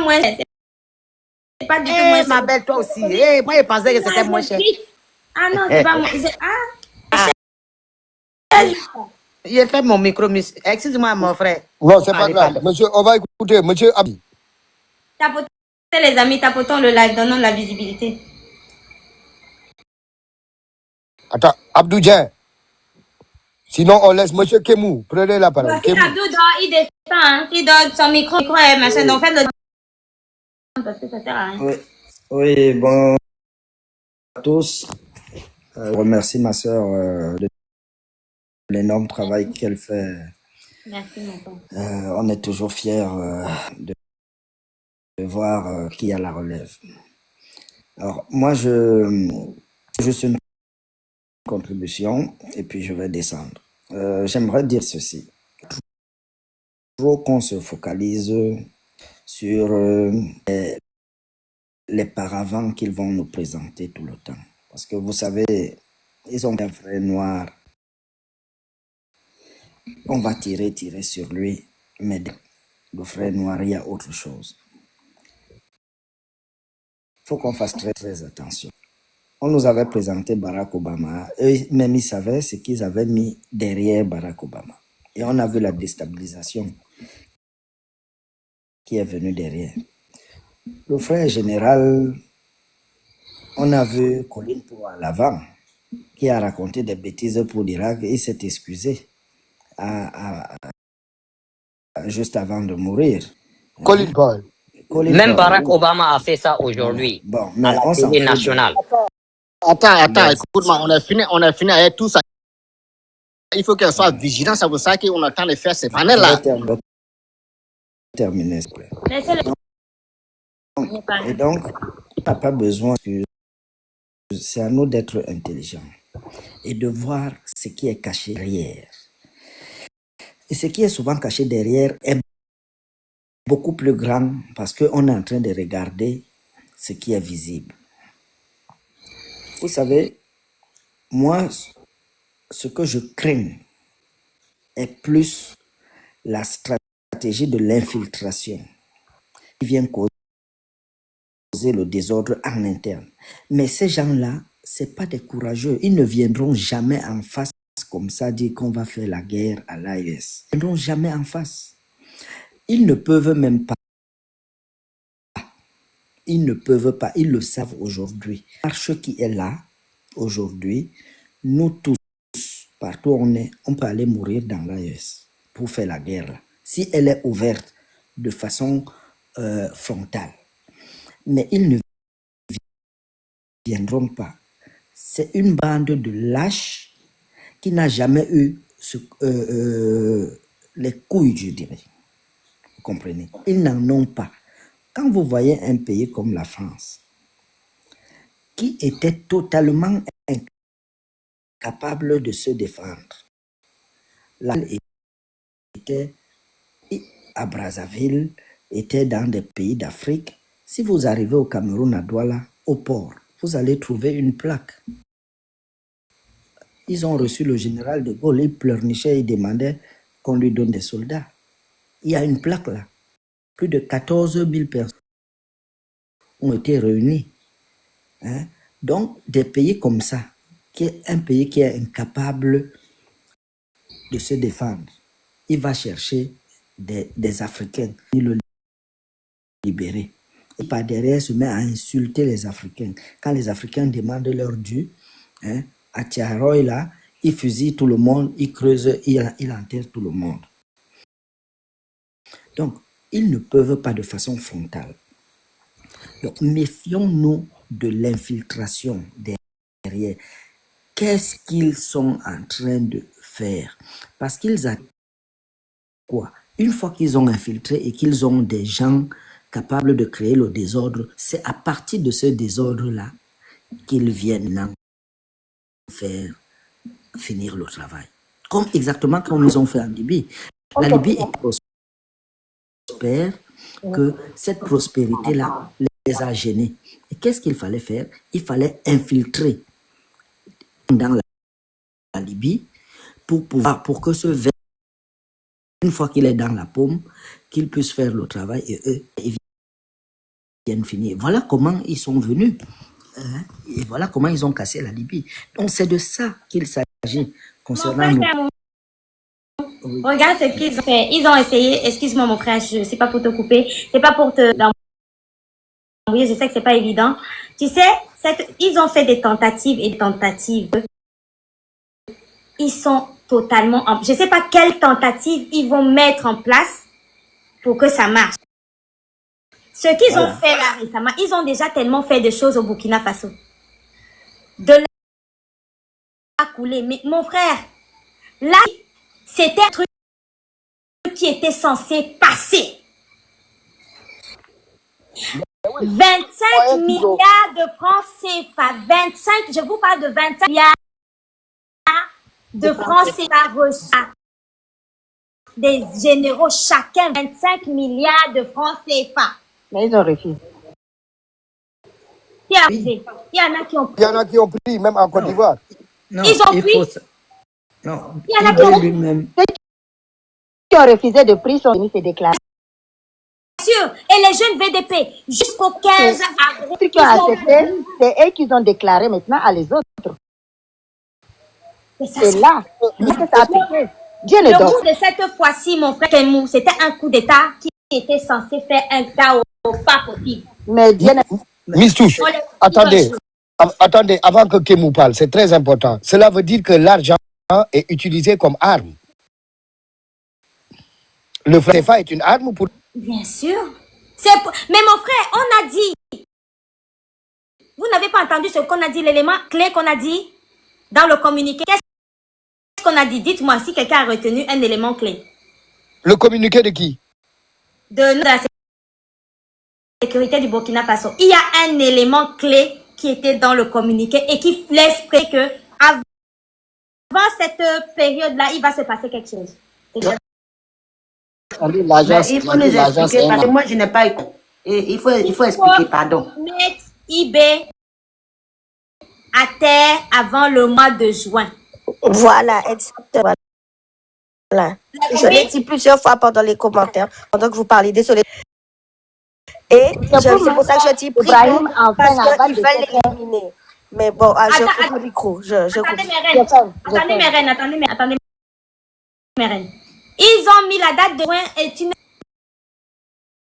moins cher. C'est pas du tout moins cher. Ma belle, toi aussi. Moi, je pensais que c'était moins cher. Ah non, c'est pas moins cher. J'ai fait mon micro. Excuse-moi, mon frère. Non, c'est pas grave. Monsieur, on va écouter. Monsieur Abi. Tapotez les amis, tapotons le live, donnons la visibilité. Attends, Abdou Dien. Sinon, on laisse Monsieur Kemou. Prenez la parole. Si Abdou dort, il descend. Hein. S'il dort, son micro est machin. Donc faites le... Parce que ça sert à rien. Oui, bon à tous. Je remercie ma soeur de l'énorme travail qu'elle fait. Merci, mon père. On est toujours fiers de voir qui a la relève. Alors, moi, juste une contribution et puis je vais descendre. J'aimerais dire ceci. Toujours qu'on se focalise sur les paravents qu'ils vont nous présenter tout le temps. Parce que vous savez, ils ont un frère noir. On va tirer sur lui, mais le frère noir, il y a autre chose. Il faut qu'on fasse très, très attention. On nous avait présenté Barack Obama. Eux-mêmes, ils savaient ce qu'ils avaient mis derrière Barack Obama. Et on a vu la déstabilisation qui est venue derrière. Le frère général, on a vu Colin Powell à l'avant, qui a raconté des bêtises pour l'Irak et il s'est excusé juste avant de mourir. Colin Powell. Même Barack Obama a fait ça aujourd'hui à la télé nationale. Attends, écoute-moi, on a fini avec tout ça. Il faut qu'elle soit vigilante, c'est pour ça qu'on a le temps de faire ces panels-là. Terminer, s'il vous plaît. Et donc, il n'a pas besoin que... C'est à nous d'être intelligents et de voir ce qui est caché derrière. Et ce qui est souvent caché derrière est beaucoup plus grand parce qu'on est en train de regarder ce qui est visible. Vous savez, moi, ce que je crains est plus la stratégie de l'infiltration qui vient causer le désordre en interne. Mais ces gens-là, ce n'est pas des courageux. Ils ne viendront jamais en face comme ça, dire qu'on va faire la guerre à l'AES. Ils ne viendront jamais en face. Ils ne peuvent même pas. Ils ne peuvent pas. Ils le savent aujourd'hui. La marche qui est là, aujourd'hui, nous tous, partout où on est, on peut aller mourir dans l'AES pour faire la guerre. Là. Si elle est ouverte de façon frontale. Mais ils ne viendront pas. C'est une bande de lâches qui n'a jamais eu les couilles, je dirais. Vous comprenez? Ils n'en ont pas. Quand vous voyez un pays comme la France, qui était totalement incapable de se défendre, là, était à Brazzaville, était dans des pays d'Afrique. Si vous arrivez au Cameroun, à Douala, au port, vous allez trouver une plaque. Ils ont reçu le général de Gaulle, il pleurnichait, il demandait qu'on lui donne des soldats. Il y a une plaque là. Plus de 14 000 personnes ont été réunies. Hein? Donc, des pays comme ça, qui est un pays qui est incapable de se défendre, il va chercher des Africains, il le libérer. Et par derrière, se met à insulter les Africains. Quand les Africains demandent leur dû, hein, à Tiaroy, là, il fusille tout le monde, il creuse, il enterre tout le monde. Donc, ils ne peuvent pas de façon frontale. Donc, méfions-nous de l'infiltration derrière. Qu'est-ce qu'ils sont en train de faire? Parce qu'ils ont quoi? Une fois qu'ils ont infiltré et qu'ils ont des gens capables de créer le désordre, c'est à partir de ce désordre-là qu'ils viennent faire finir le travail. Exactement comme ils ont fait en Libye. La Libye est prospère, que cette prospérité-là les a gênés. Et qu'est-ce qu'il fallait faire? Il fallait infiltrer dans la Libye pour que ce verre, une fois qu'il est dans la paume, qu'il puisse faire le travail et eux, viennent finir. Voilà comment ils sont venus. Et voilà comment ils ont cassé la Libye. Donc c'est de ça qu'il s'agit concernant nous. Oui. Regarde ce qu'ils ont fait. Ils ont essayé, excuse-moi mon frère, je sais pas pour te couper, c'est pas pour te l'embrouiller, je sais que c'est pas évident. Tu sais, ils ont fait des tentatives et des tentatives. Ils sont totalement, je sais pas quelle tentative ils vont mettre en place pour que ça marche. Ce qu'ils ont fait là récemment, ils ont déjà tellement fait de choses au Burkina Faso. De là à couler. Mais mon frère, là, c'était un truc qui était censé passer. 25 milliards de francs CFA. 25, je vous parle de 25 milliards de francs CFA reçus. Des généraux, chacun 25 milliards de francs CFA. Mais ils ont refusé. Qui a refusé? Il y en a qui ont pris. Il y en a qui ont pris, même en Côte d'Ivoire. Non, ils ont pris. Non, il y en a qui ont lui-même. Ceux qui ont refusé de prix sont venus se déclarer. Sûr. Et les jeunes VDP, jusqu'au 15 avril. Ceux qui ont accepté, c'est eux qui ont déclaré maintenant à les autres. C'est là que ça a piqué. Dieu ne le dort. coup de cette fois-ci, mon frère Kemou, c'était un coup d'État qui était censé faire un chaos pas possible. Mais Dieu ne... Miss Touche, attendez, avant que Kemou parle, c'est très important. Cela veut dire que l'argent est utilisé comme arme. Le franc CFA est une arme pour... Bien sûr. Mais mon frère, on a dit... Vous n'avez pas entendu ce qu'on a dit, l'élément clé qu'on a dit dans le communiqué. Qu'est-ce qu'on a dit? Dites-moi si quelqu'un a retenu un élément clé. Le communiqué de qui? De la sécurité du Burkina Faso. Il y a un élément clé qui était dans le communiqué et qui laisse prévoir que avant cette période-là, il va se passer quelque chose. Il faut nous expliquer parce que moi je n'ai pas écouté. Il faut expliquer, pardon. Mettre IB à terre avant le mois de juin. Voilà, exactement. Voilà. Je l'ai dit plusieurs fois pendant les commentaires, pendant que vous parlez, désolé. Et c'est pour ça que je dis Ibrahim, parce qu'ils veulent l'éliminer. Mais bon, je coupe le micro. Attendez mes reines. Ils ont mis la date de juin et tu ne...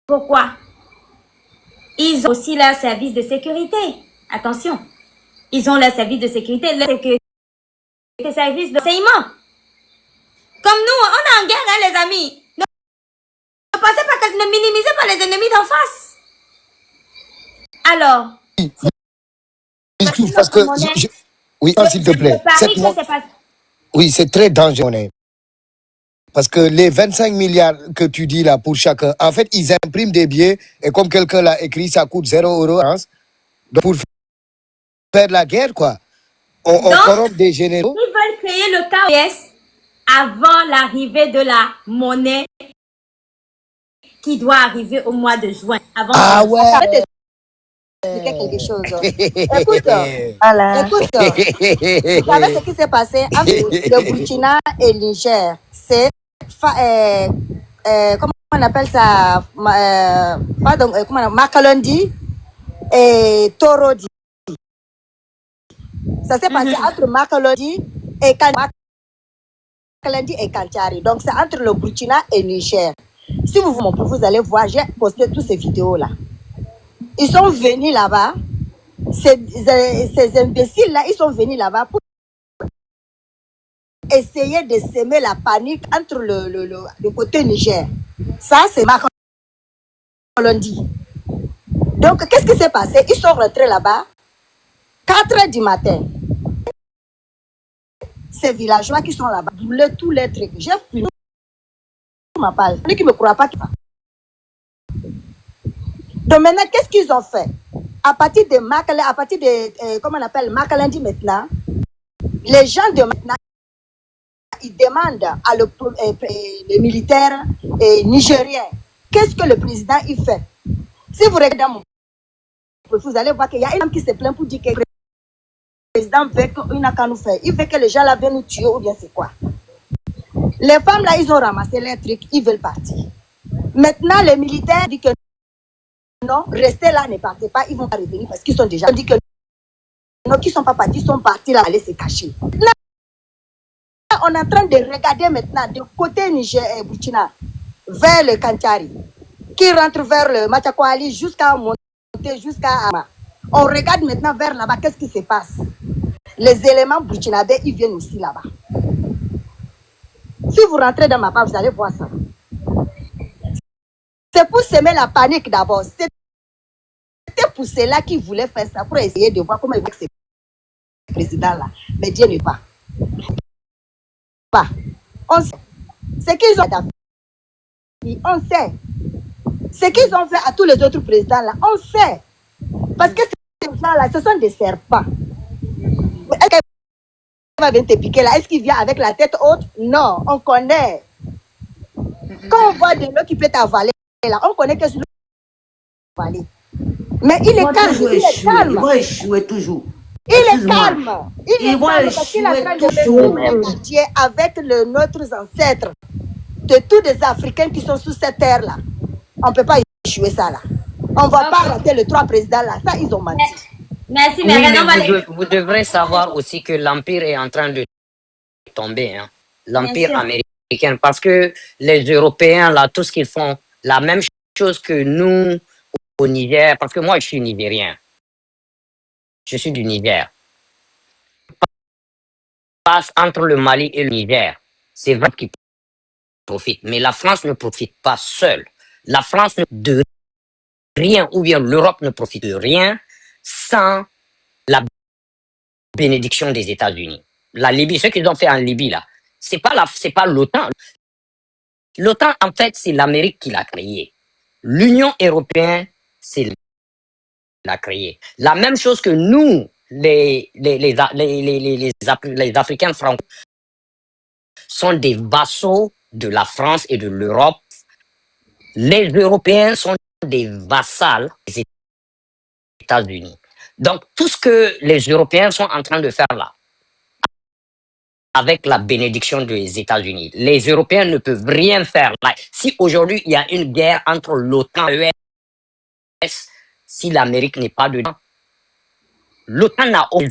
Pourquoi? Ils ont aussi leur service de sécurité. Attention. Ils ont leur service de sécurité, leur service de renseignement. Comme nous, on est en guerre, hein, les amis. Ne pensez pas que ne minimisez pas les ennemis d'en face. Alors. Parce que... Oui, s'il te plaît. Oui, c'est très dangereux. Parce que les 25 milliards que tu dis là pour chacun, en fait, ils impriment des billets et comme quelqu'un l'a écrit, ça coûte 0 €. Hein, pour faire la guerre, quoi. On corrompt des généraux. Ils veulent créer le chaos avant l'arrivée de la monnaie qui doit arriver au mois de juin. Ah ouais. Quelque chose. Écoute, vous savez ce qui s'est passé entre le Burkina et le Niger. C'est comment on appelle ça, Makalondi et Torodi. Ça s'est passé entre Makalondi et Kantiari. Donc c'est entre le Burkina et le Niger. Si vous allez voir, j'ai posté toutes ces vidéos là. Ils sont venus là-bas, ces imbéciles-là, ils sont venus là-bas pour essayer de semer la panique entre le côté Niger. Ça, c'est Makalondi. Donc, qu'est-ce qui s'est passé? Ils sont rentrés là-bas, 4 h du matin. Ces villageois qui sont là-bas brûlaient tous les trucs. J'ai filmé ma page. Ceux qui ne me croient pas, donc maintenant, qu'est-ce qu'ils ont fait? À partir de comment on appelle, Makalondi maintenant, les gens de maintenant, ils demandent à le militaire nigérien, qu'est-ce que le président il fait? Si vous regardez dans mon profil, vous allez voir qu'il y a un homme qui se plaint pour dire que le président veut qu'il n'a qu'à nous faire. Il veut que les gens là viennent nous tuer ou bien c'est quoi? Les femmes là, ils ont ramassé les trucs, ils veulent partir. Maintenant, les militaires disent que non, restez là, ne partez pas, ils vont pas revenir parce qu'ils sont déjà dit que non, qui ne sont pas partis, sont partis là, aller se cacher. Là, on est en train de regarder maintenant de côté Niger et Burkina vers le Kantari, qui rentre vers le Machakwali jusqu'à monter jusqu'à Ama. On regarde maintenant vers là-bas, qu'est-ce qui se passe? Les éléments burkinabés, ils viennent aussi là-bas. Si vous rentrez dans ma page, vous allez voir ça. C'est pour semer la panique d'abord. C'était pour cela qu'ils voulaient faire ça, pour essayer de voir comment ils vont ces présidents-là. Mais Dieu n'est pas. On sait. Ce qu'ils ont on sait. Ce qu'ils ont fait à tous les autres présidents-là, on sait. Parce que ces gens-là, ce sont des serpents. Est-ce qu'elle va venir te piquer là? Est-ce qu'il vient avec la tête haute? Non, on connaît. Quand on voit de l'eau qui peut t'avaler, là, on connaît que c'est l'eau qui peut avaler. Mais il est calme, il est calme. Il va échouer toujours. Il est calme. Il est calme parce qu'il est en train de faire avec notre ancêtre, de tous les Africains qui sont sous cette terre-là. On ne peut pas échouer ça là. On ne va pas rater les trois présidents là. Ça, ils ont menti. Merci, mais vous devrez savoir aussi que l'Empire est en train de tomber. Hein. L'Empire américain. Parce que les Européens, là, tout ce qu'ils font, la même chose que nous au Niger, parce que moi, je suis nigérien. Je suis du Niger. Passe entre le Mali et le Niger. C'est vrai qu'ils profitent. Mais la France ne profite pas seule. La France ne de rien, ou bien l'Europe ne profite de rien sans la bénédiction des États-Unis. La Libye, ce qu'ils ont fait en Libye, là, c'est pas l'OTAN. L'OTAN, en fait, c'est l'Amérique qui l'a créé. L'Union européenne, c'est l'a créé. La même chose que nous, les Africains francophones, sont des vassaux de la France et de l'Europe. Les Européens sont des vassals des États-Unis. Donc, tout ce que les Européens sont en train de faire là, avec la bénédiction des États-Unis, les Européens ne peuvent rien faire là. Si aujourd'hui, il y a une guerre entre l'OTAN et l'US, si l'Amérique n'est pas dedans, l'OTAN les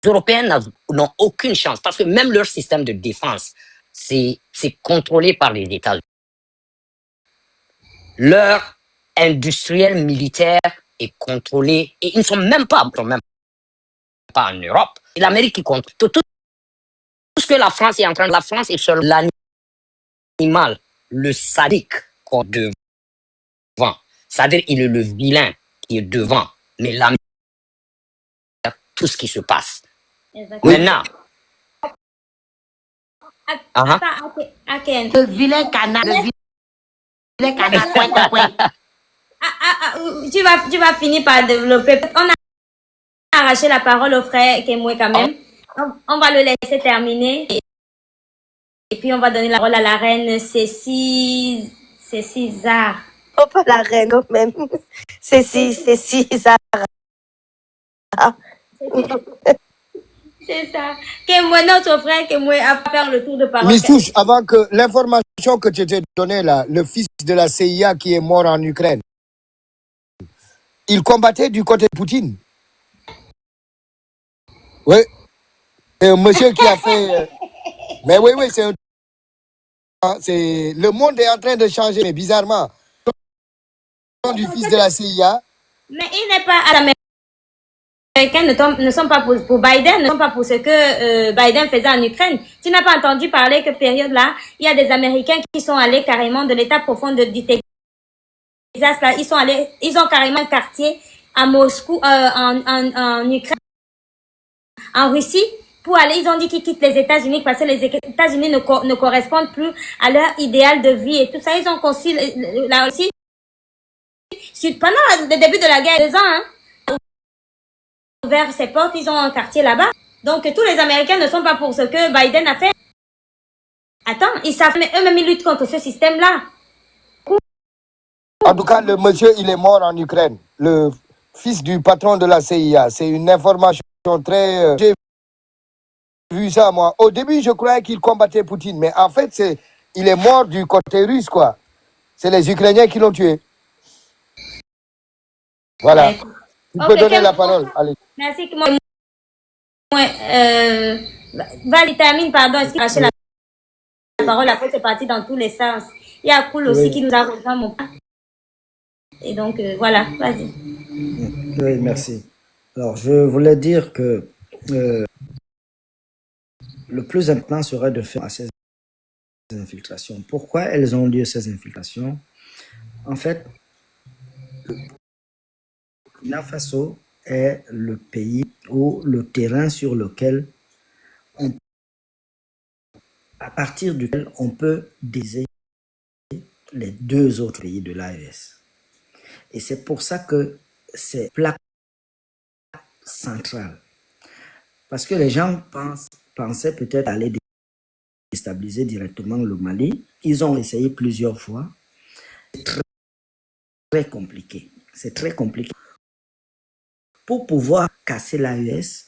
Européens n'ont aucune chance parce que même leur système de défense, c'est contrôlé par les États-Unis. Leur industriel militaire est contrôlé et ils ne sont même pas en Europe. C'est l'Amérique qui contrôle. Tout ce que la France est en train de... La France est sur l'animal, le sadique qu'on est devant. C'est-à-dire il est le vilain qui est devant. Mais l'Amérique, tout ce qui se passe. Exactement. Maintenant... Le vilain canard, tu vas finir par développer. On a arraché la parole au frère Kemwe quand même. On va le laisser terminer. Et puis on va donner la parole à la reine César. Oh, pas la reine, même. César. C'est ça. Kemwe, notre frère Kemwe a fait le tour de parole. Miss Touche, avant que l'information que tu t'ai donnée là, le fils de la CIA qui est mort en Ukraine, il combattait du côté de Poutine. Oui. C'est un monsieur qui a fait... Mais oui, c'est le monde est en train de changer, mais bizarrement. Du fils de la CIA. Mais il n'est pas à l'Américain. Ne sont pas pour Biden, ne sont pas pour ce que Biden faisait en Ukraine. Tu n'as pas entendu parler que période là, il y a des Américains qui sont allés carrément de l'état profond du Texas là, ils ont carrément un quartier à Moscou, en Ukraine, en Russie, pour aller. Ils ont dit qu'ils quittent les États-Unis parce que les États-Unis ne correspondent plus à leur idéal de vie et tout ça. Ils ont construit la Russie pendant le début de la guerre, 2 ans, hein. Ouvert ses portes, ils ont un quartier là-bas. Donc, tous les Américains ne sont pas pour ce que Biden a fait. Attends, ils savent, mais eux-mêmes, ils luttent contre ce système-là. En tout cas, le monsieur, il est mort en Ukraine. Le fils du patron de la CIA. C'est une information très... J'ai vu ça, moi. Au début, je croyais qu'il combattait Poutine. Mais en fait, il est mort du côté russe, quoi. C'est les Ukrainiens qui l'ont tué. Voilà. Écoute. Tu Ok, peux donner la parole. Allez. merci. Vas-y, termine, pardon. Est-ce qu'il a lâché la parole? Après, c'est parti dans tous les sens. Il y a Cool aussi Oui, qui nous a rejoint, mon père. Et donc, voilà, vas-y. oui, merci. Alors, je voulais dire que le plus important serait de faire ces infiltrations. Pourquoi elles ont lieu, ces infiltrations? En fait, le Burkina Faso est le pays ou le terrain sur lequel, à partir duquel on peut désigner les deux autres pays de l'AES. Et c'est pour ça que c'est plaque centrale. Parce que les gens pensaient peut-être aller déstabiliser directement le Mali. Ils ont essayé plusieurs fois. C'est très compliqué. C'est très compliqué. Pour pouvoir casser l'AES,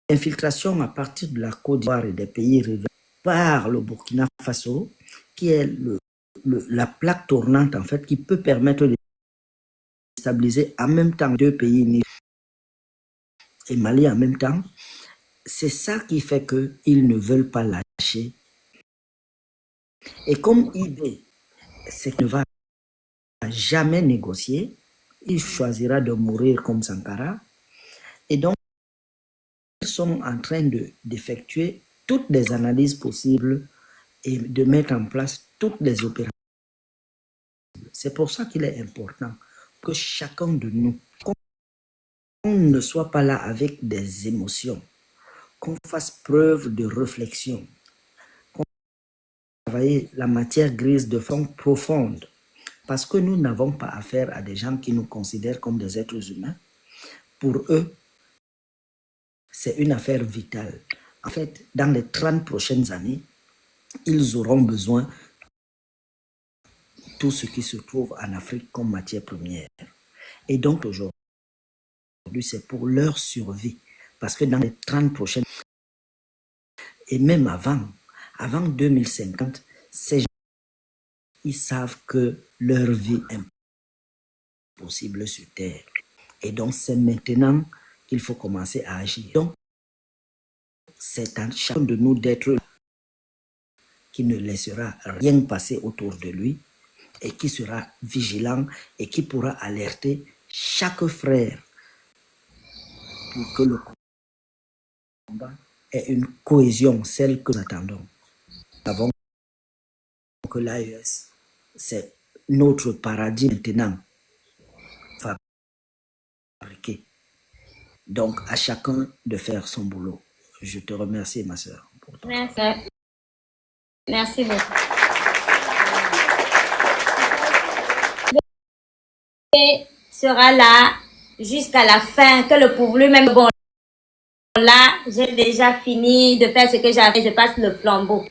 l'infiltration à partir de la Côte d'Ivoire et des pays riverains par le Burkina Faso, qui est la plaque tournante en fait, qui peut permettre de stabiliser en même temps deux pays et Mali en même temps. C'est ça qui fait qu'ils ne veulent pas lâcher. Et comme idée, c'est qu'il ne va jamais négocier, il choisira de mourir comme Sankara. Et donc, ils sont en train d'effectuer toutes les analyses possibles et de mettre en place toutes les opérations. C'est pour ça qu'il est important que chacun de nous, qu'on ne soit pas là avec des émotions, qu'on fasse preuve de réflexion, qu'on travaille la matière grise de façon profonde, parce que nous n'avons pas affaire à des gens qui nous considèrent comme des êtres humains. Pour eux, c'est une affaire vitale. En fait, dans les 30 prochaines années, ils auront besoin de tout ce qui se trouve en Afrique comme matière première. Et donc aujourd'hui, c'est pour leur survie. Parce que dans les 30 prochaines années, et même avant 2050, ces gens, ils savent que leur vie est impossible sur Terre. Et donc, c'est maintenant qu'il faut commencer à agir. Donc, c'est à chacun de nous d'être qui ne laissera rien passer autour de lui et qui sera vigilant et qui pourra alerter chaque frère pour que le combat ait une cohésion, celle que nous attendons. Nous savons que l'AES, c'est notre paradis maintenant fabriqué. Donc, à chacun de faire son boulot. Je te remercie, ma soeur. Merci. Merci beaucoup. Et sera là jusqu'à la fin, que le pouvoir lui-même, bon, là, j'ai déjà fini de faire ce que j'avais, je passe le flambeau.